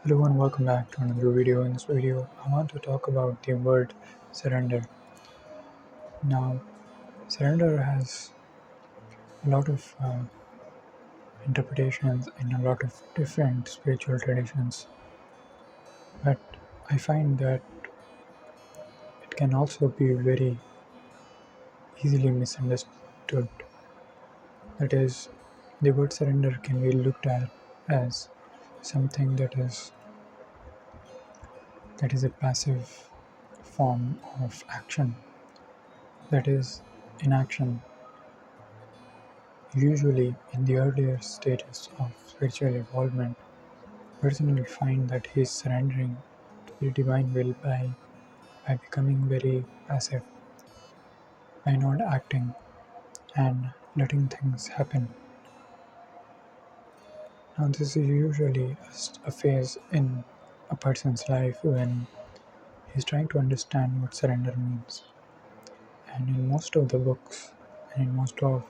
Hello and welcome back to another video. In this video, I want to talk about the word surrender. Now, surrender has a lot of interpretations in a lot of different spiritual traditions, but I find that it can also be very easily misunderstood. That is, the word surrender can be looked at as something that is a passive form of action, that is inaction. Usually, in the earlier stages of spiritual involvement, a person will find that he is surrendering to the divine will by becoming very passive, by not acting and letting things happen. Now, this is usually a phase in a person's life when he's trying to understand what surrender means. And in most of the books, and in most of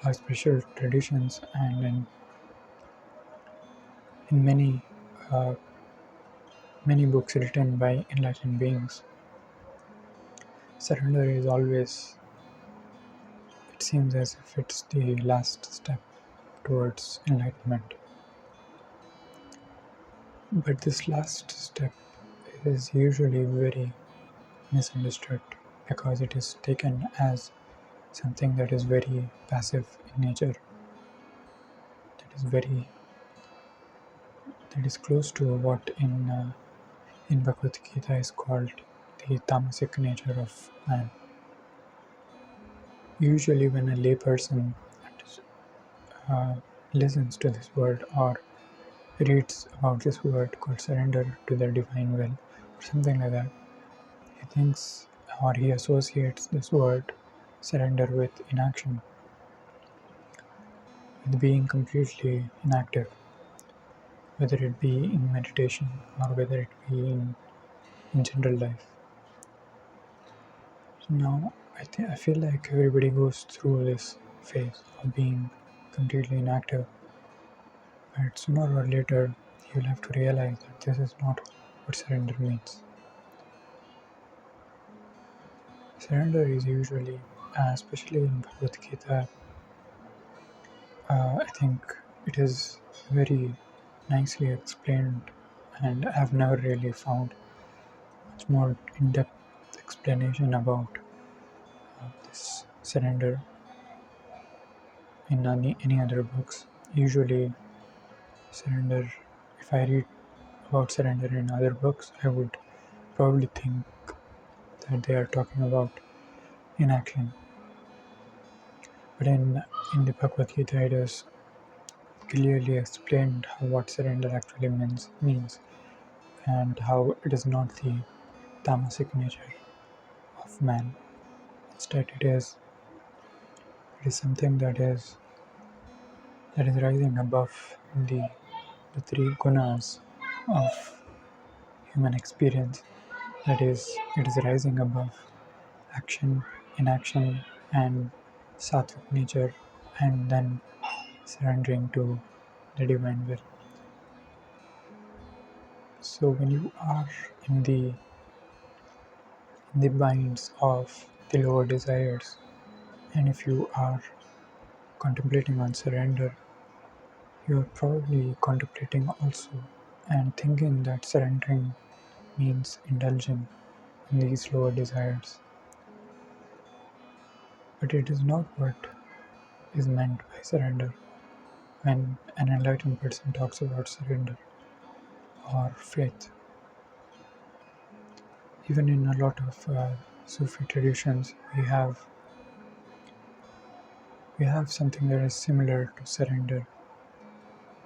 our spiritual traditions, and in uh, many books written by enlightened beings, surrender is always, it seems as if it's the last step towards enlightenment. But this last step is usually very misunderstood because it is taken as something that is very passive in nature, that is close to what in Bhagavad Gita is called the tamasic nature of man. Usually, when a layperson uh, listens to this word or reads about this word called surrender to the divine will or something like that, he thinks or he associates this word surrender with inaction, with being completely inactive, whether it be in meditation or whether it be in general life. So now I feel like everybody goes through this phase of being completely inactive, but sooner or later you'll have to realize that this is not what surrender means. Surrender is usually, especially in Bhagavad Gita, I think it is very nicely explained, and I have never really found much more in-depth explanation about this surrender in any other books. Usually, surrender, if I read about surrender in other books, I would probably think that they are talking about inaction. But in the Bhagavad Gita, it is clearly explained what surrender actually means and how it is not the tamasic nature of man. Instead, it is something that is rising above the three gunas of human experience. That is, it is rising above action, inaction, and sattvic nature, and then surrendering to the divine will. So when you are in the binds of the lower desires, and if you are contemplating on surrender, you are probably contemplating also and thinking that surrendering means indulging in these lower desires. But it is not what is meant by surrender when an enlightened person talks about surrender or faith. Even in a lot of Sufi traditions, we have something that is similar to surrender,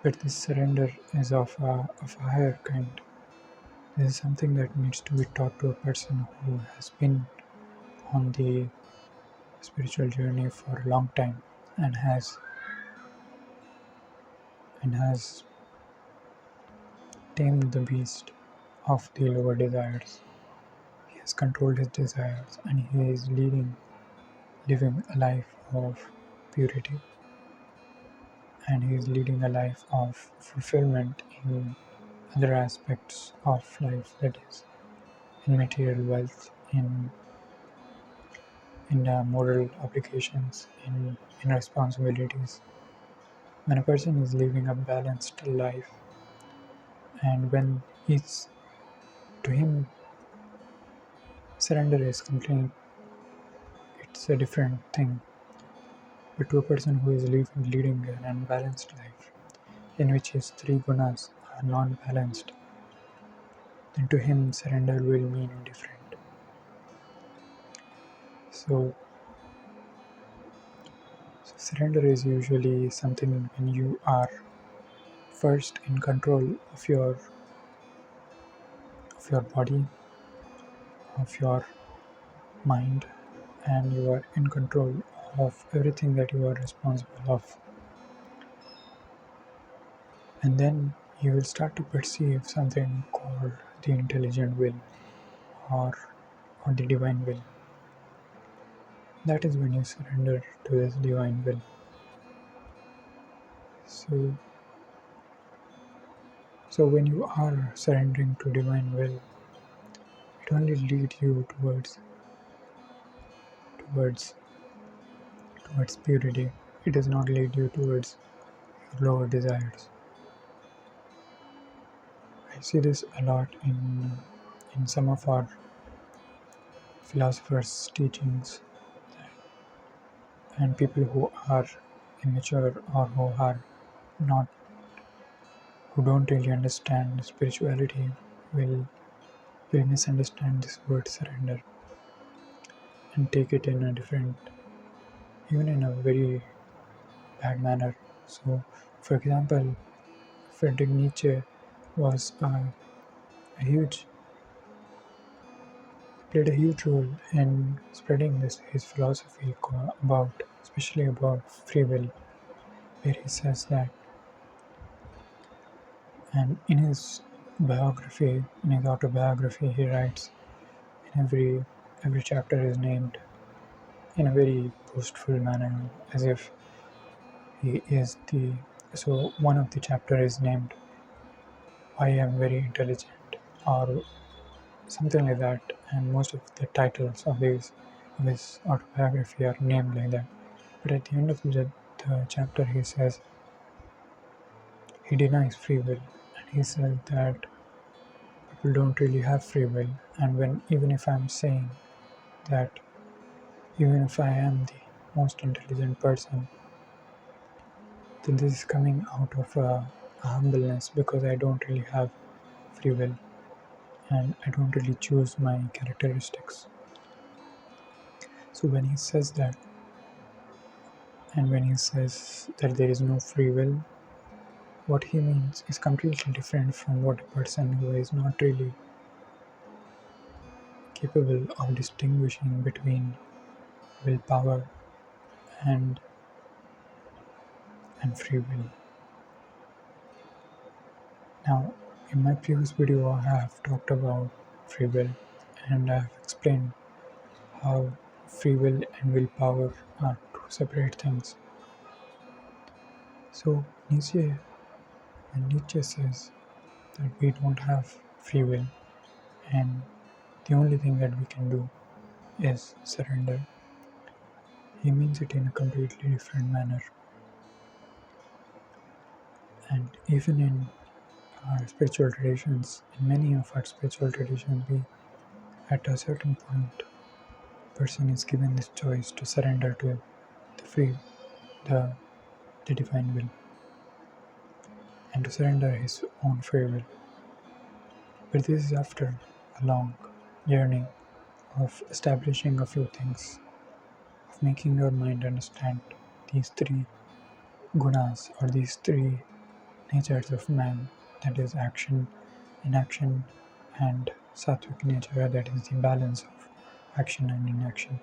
but this surrender is of a higher kind. This is something that needs to be taught to a person who has been on the spiritual journey for a long time and has tamed the beast of the lower desires. He has controlled his desires and he is living a life of purity, and he is leading a life of fulfillment other aspects of life, that is, in material wealth, in moral obligations, in responsibilities. When a person is living a balanced life, and when he's to him surrender is complete, it's a different thing. But to a person who is leading an unbalanced life, in which his three gunas are non-balanced, then to him surrender will mean different. So, so surrender is usually something when you are first in control of your body, of your mind, and you are in control of everything that you are responsible of. And then you will start to perceive something called the intelligent will, or or the divine will. That is when you surrender to this divine will. So so when you are surrendering to divine will, it only leads you towards towards purity. It does not lead you towards your lower desires. I see this a lot in some of our philosophers' teachings, and people who are immature or not who don't really understand spirituality will misunderstand this word surrender and take it in a different, even in a very bad manner. So, for example, Friedrich Nietzsche was a huge played a huge role in spreading his philosophy about, especially about free will, where he says that, and in his autobiography, he writes, in every chapter is named in a very boastful manner, as if he is the. So one of the chapter is named "I am very intelligent," or something like that, and most of the titles of his autobiography are named like that. But at the end of the chapter, he says he denies free will, and he says that people don't really have free will, and when even if I'm saying that, even if I am the most intelligent person, then this is coming out of a humbleness, because I don't really have free will and I don't really choose my characteristics. So when he says that, and when he says that there is no free will, what he means is completely different from what a person who is not really capable of distinguishing between willpower and free will. Now, in my previous video, I have talked about free will, and I have explained how free will and willpower are two separate things. So when Nietzsche says that we don't have free will and the only thing that we can do is surrender, he means it in a completely different manner. And even in our spiritual traditions, in many of our spiritual traditions, we at a certain point, person is given this choice to surrender to the free, the, the divine will, and to surrender his own free will. But this is after a long journey of establishing a few things, of making your mind understand these three gunas, or these three natures of man, that is action, inaction, and sattvic nature, that is the balance of action and inaction.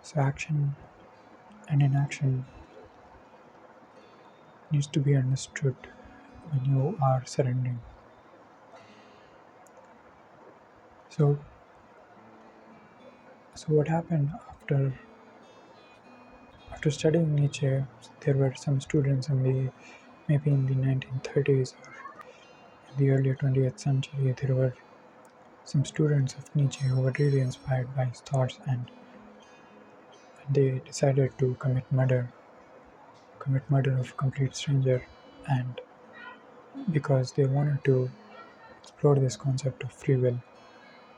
So action and inaction needs to be understood when you are surrendering. So what happened after studying Nietzsche, there were some students in the maybe in the 1930s or in the early 20th century, there were some students of Nietzsche who were really inspired by his thoughts, and they decided to commit murder of a complete stranger, and because they wanted to explore this concept of free will.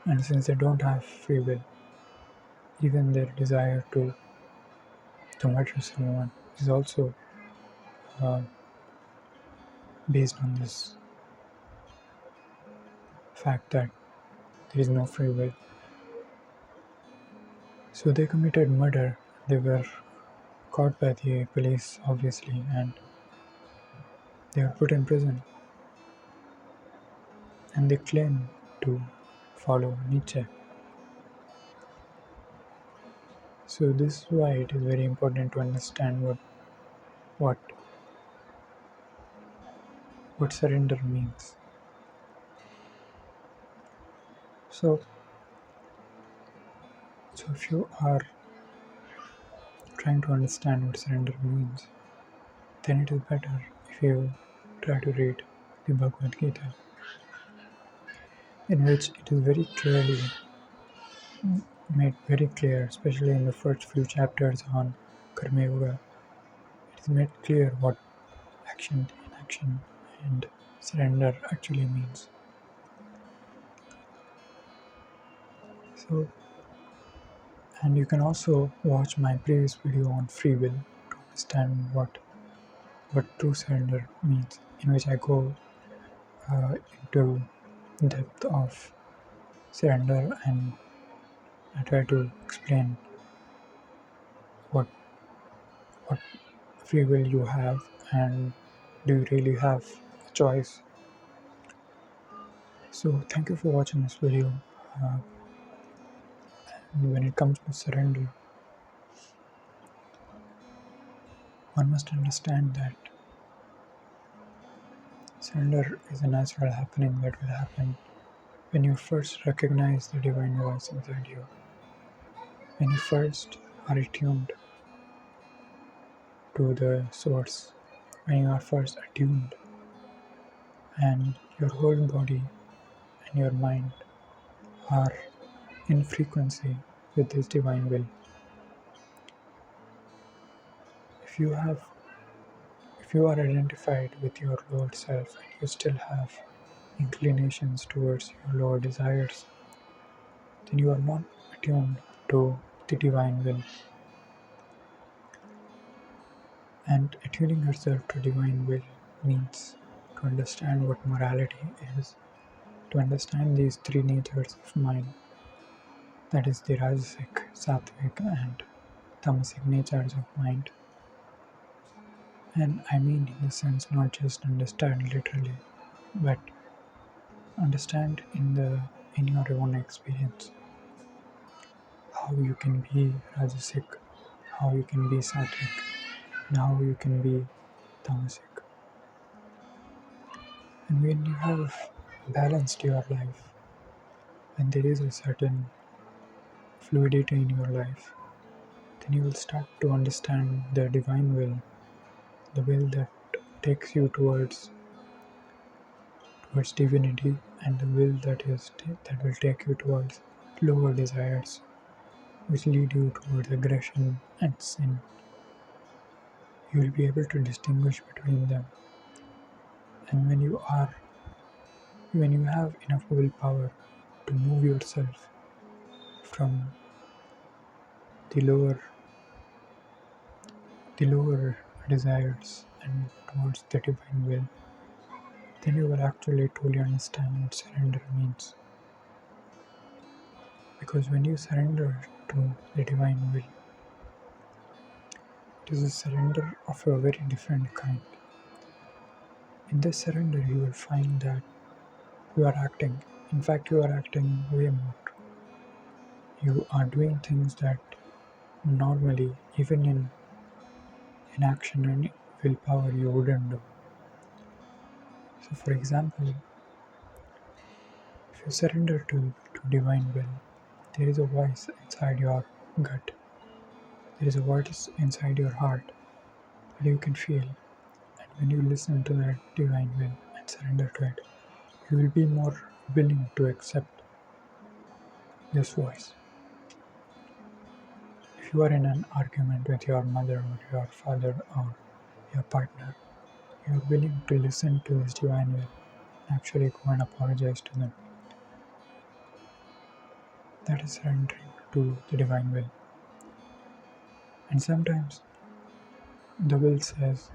And since they don't have free will, even their desire to murder someone is also uh, based on this fact that there is no free will. So they committed murder. They were caught by the police, obviously, and they were put in prison. And they claim to follow Nietzsche. So this is why it is very important to understand what what surrender means. So if you are trying to understand what surrender means, then it is better if you try to read the Bhagavad Gita, in which it is very clearly made very clear, especially in the first few chapters on Karma Yoga. It is made clear what action, inaction, and surrender actually means. So, and you can also watch my previous video on free will to understand what true surrender means, in which I go into depth of surrender, and I try to explain what what free will you have, and do you really have a choice. So thank you for watching this video. uh, and when it comes to surrender, one must understand that surrender is a natural happening that will happen when you first recognize the divine voice inside you, when you first are attuned to the source, when you are first attuned and your whole body and your mind are in frequency with this divine will. If you have if you are identified with your lower self and you still have inclinations towards your lower desires, then you are not attuned to the divine will. And attuning yourself to divine will means to understand what morality is, to understand these three natures of mind, that is the Rajasic, Sattvic, and Tamasic natures of mind. And I mean in the sense not just understand literally, but understand in your own experience how you can be Rajasic, how you can be Sattvic, and how you can be Tamasic. And when you have balanced your life, when there is a certain fluidity in your life, then you will start to understand the divine will, the will that takes you towards divinity, and the will that will take you towards lower desires, which lead you towards aggression and sin. You will be able to distinguish between them, and when you have enough willpower to move yourself from the lower desires and towards the divine will, then you will actually truly understand what surrender means. Because when you surrender to the divine will, it is a surrender of a very different kind. In this surrender, you will find that you are acting. In fact, you are acting way more. You are doing things that normally, even in action and willpower, you wouldn't do. So, for example, if you surrender to divine will, there is a voice inside your gut. There is a voice inside your heart that you can feel. And When you listen to that divine will and surrender to it, you will be more willing to accept this voice. If you are in an argument with your mother or your father or your partner, you are willing to listen to this divine will and actually go and apologize to them. That is surrendering to the divine will. And sometimes the will says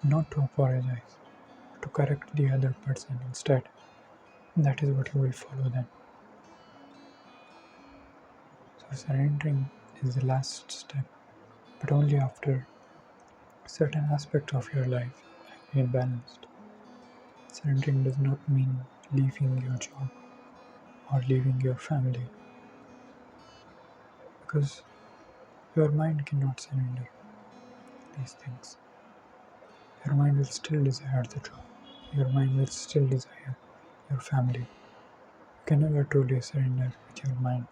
not to apologize, to correct the other person instead. That is what you will follow then. So surrendering is the last step, but only after certain aspects of your life have been balanced. Surrendering does not mean leaving your job or leaving your family, because your mind cannot surrender these things. Your mind will still desire the job. Your mind will still desire your family. You can never truly surrender with your mind.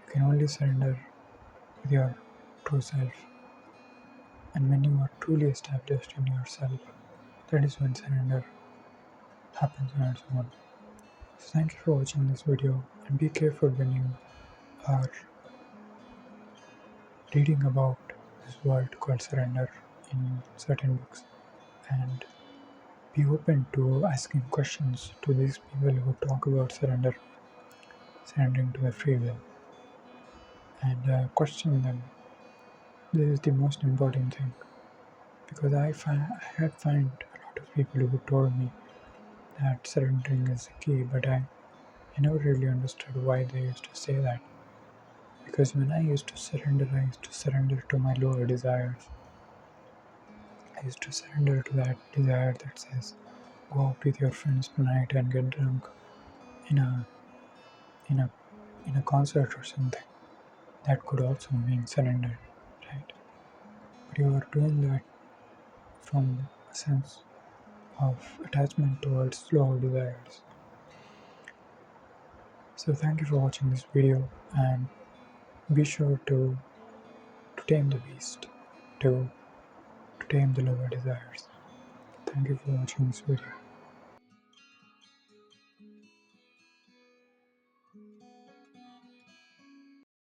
You can only surrender with your true self. And when you are truly established in yourself, that is when surrender happens on its own. So thank you for watching this video, and be careful when you are reading about this word called surrender in certain books, and be open to asking questions to these people who talk about surrendering to the free will, and question them. This is the most important thing, because I had found a lot of people who told me that surrendering is the key, but I never really understood why they used to say that. Because when I used to surrender to my lower desires. I used to surrender to that desire that says, go out with your friends tonight and get drunk in a in a in a concert or something. That could also mean surrender, right? But you are doing that from a sense of attachment towards lower desires. So thank you for watching this video, and be sure to tame the beast, to tame the lower desires. Thank you for watching this video.